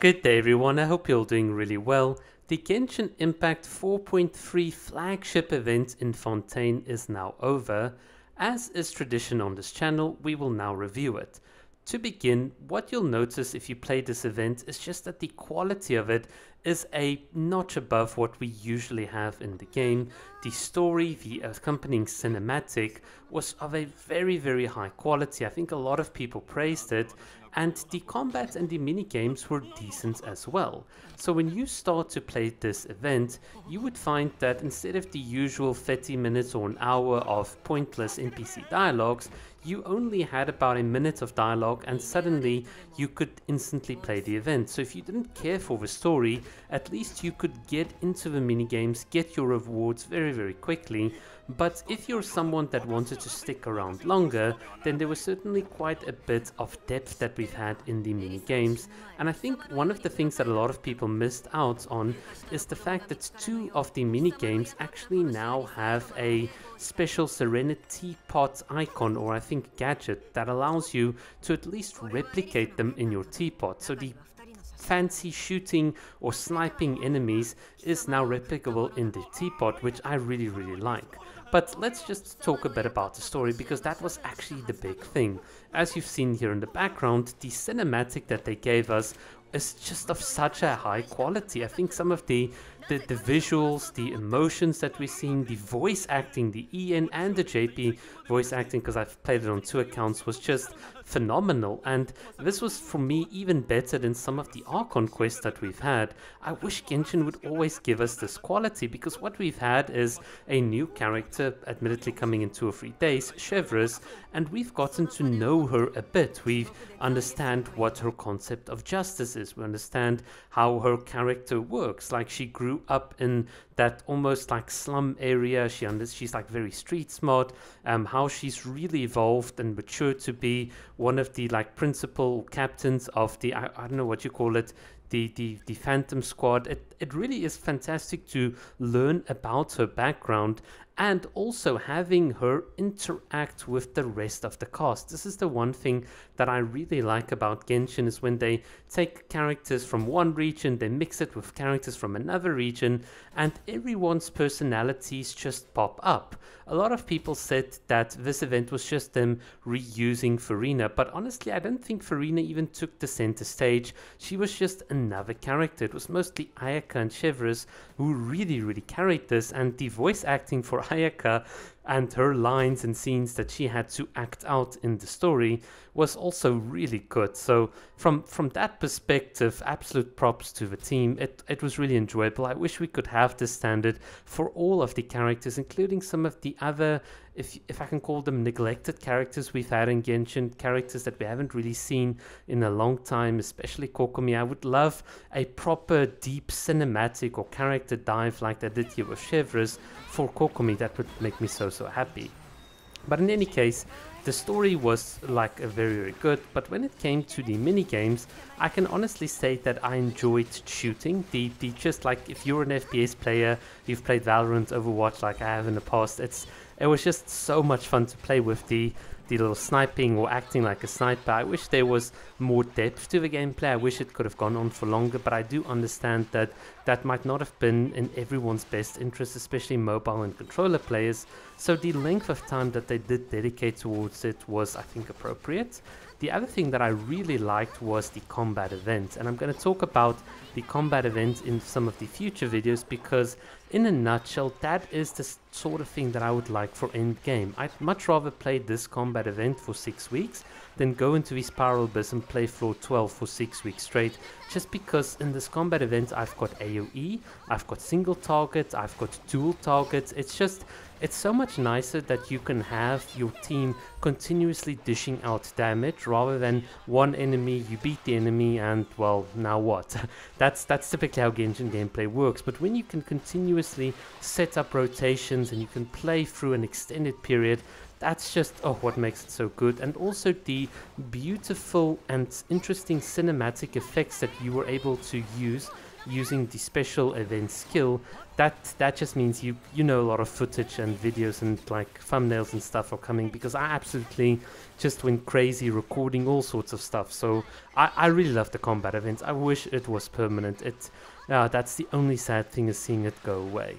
Good day everyone, I hope you're all doing really well. The Genshin Impact 4.3 flagship event in Fontain is now over. As is tradition on this channel, we will now review it. To begin, what you'll notice if you play this event is just that the quality of it is a notch above what we usually have in the game. The story, the accompanying cinematic was of a very high quality. I think a lot of people praised it, and the combat and the mini-games were decent as well. So when you start to play this event, you would find that instead of the usual 30 minutes or an hour of pointless NPC dialogues, you only had about a minute of dialogue and suddenly you could instantly play the event. So if you didn't care for the story, at least you could get into the minigames, get your rewards very quickly. But if you're someone that wanted to stick around longer, then there was certainly quite a bit of depth that we've had in the minigames. And I think one of the things that a lot of people missed out on is the fact that two of the minigames actually now have a special Serenity Pot icon, or I think gadget, that allows you to at least replicate them in your teapot. So the fancy shooting or sniping enemies is now replicable in the teapot, which I really like. But let's just talk a bit about the story, because that was actually the big thing. As you've seen here in the background, the cinematic that they gave us is just of such a high quality. I think some of the visuals, the emotions that we're seeing, the voice acting, the EN and the JP voice acting, because I've played it on 2 accounts, was just phenomenal. And this was for me even better than some of the Archon quests that we've had. I wish Genshin would always give us this quality, because what we've had is a new character, admittedly coming in 2 or 3 days, Chevreuse, and we've gotten to know her a bit. We understand what her concept of justice is. We understand how her character works. Like, she grew up in that almost like slum area. She's like very street smart. How she's really evolved and matured to be one of the like principal captains of the I don't know what you call it, the Phantom Squad. It really is fantastic to learn about her background, and also having her interact with the rest of the cast. This is the one thing that I really like about Genshin, is when they take characters from one region, they mix it with characters from another region, and everyone's personalities just pop up. A lot of people said that this event was just them reusing Farina, but honestly I don't think Farina even took the center stage. She was just another character. It was mostly Ayaka and Chevreuse who really carried this, and the voice acting for Ayaka and her lines and scenes that she had to act out in the story was also really good. So from that perspective, absolute props to the team. It was really enjoyable. I wish we could have this standard for all of the characters, including some of the other, if I can call them, neglected characters we've had in Genshin, characters that we haven't really seen in a long time, especially Kokomi. I would love a proper deep cinematic or character dive like they did here with Chevreuse for Kokomi. That would make me so happy. But in any case, the story was like very good, but when it came to the mini games, I can honestly say that I enjoyed shooting. The just like, if you're an FPS player, you've played Valorant, Overwatch like I have in the past, it was just so much fun to play with the little sniping or acting like a sniper. I wish there was more depth to the gameplay. I wish it could have gone on for longer, but I do understand that that might not have been in everyone's best interest, especially mobile and controller players. So the length of time that they did dedicate towards it was, I think, appropriate. The other thing that I really liked was the combat event, and I'm going to talk about the combat event in some of the future videos, because in a nutshell, that is the sort of thing that I would like for endgame. I'd much rather play this combat event for 6 weeks than go into the Spiral Abyss and play floor 12 for 6 weeks straight, just because in this combat event I've got AoE, I've got single targets, I've got dual targets. It's so much nicer that you can have your team continuously dishing out damage, rather than one enemy, you beat the enemy and, well, now what? That's typically how Genshin gameplay works. But when you can continuously set up rotations and you can play through an extended period, that's just what makes it so good. And also the beautiful and interesting cinematic effects that you were able to use using the special event skill, that just means you know a lot of footage and videos and like thumbnails and stuff are coming, because I absolutely just went crazy recording all sorts of stuff. So I really love the combat events. I wish it was permanent. That's the only sad thing, is seeing it go away.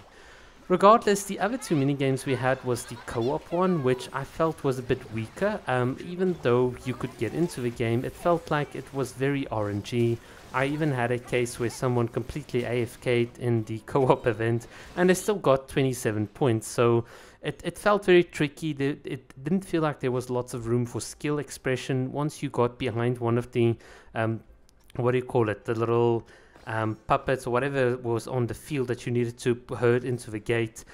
Regardless, the other two minigames we had was the co-op one, which I felt was a bit weaker. Even though you could get into the game, it felt like it was very RNG. I even had a case where someone completely AFK'd in the co-op event and they still got 27 points. So it felt very tricky. It didn't feel like there was lots of room for skill expression. Once you got behind one of the, what do you call it, the little puppets or whatever was on the field that you needed to herd into the gate,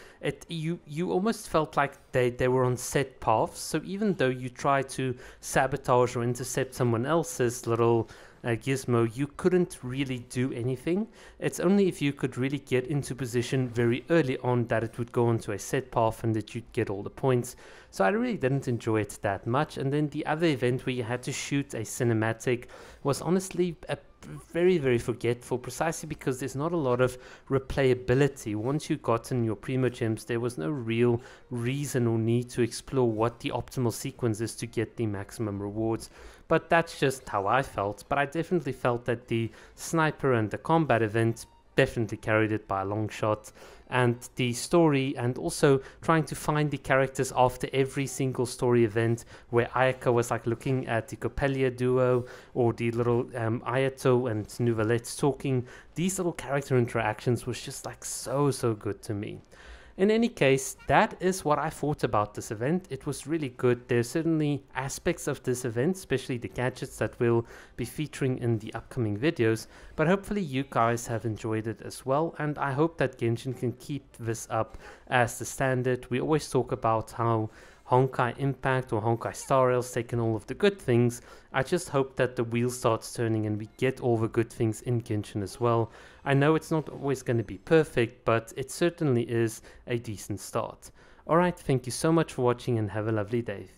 you almost felt like they were on set paths. So even though you try to sabotage or intercept someone else's little gizmo, you couldn't really do anything. It's only if you could really get into position very early on that it would go onto a set path and that you'd get all the points. So I really didn't enjoy it that much. And then the other event where you had to shoot a cinematic was honestly very, very forgetful, precisely because there's not a lot of replayability. Once you've gotten your Primo Gems, there was no real reason or need to explore what the optimal sequence is to get the maximum rewards. But that's just how I felt. But I definitely felt that the sniper and the combat event definitely carried it by a long shot. And the story, and also trying to find the characters after every single story event, where Ayaka was like looking at the Coppelia duo, or the little Ayato and Nouvelette talking, these little character interactions was just like so good to me. In any case, that is what I thought about this event. It was really good. There's certainly aspects of this event, especially the gadgets, that we'll be featuring in the upcoming videos, but hopefully you guys have enjoyed it as well, and I hope that Genshin can keep this up as the standard. We always talk about how Honkai Impact or Honkai Star Rail's taken all of the good things. I just hope that the wheel starts turning and we get all the good things in Genshin as well. I know it's not always going to be perfect, but it certainly is a decent start. Alright, thank you so much for watching and have a lovely day.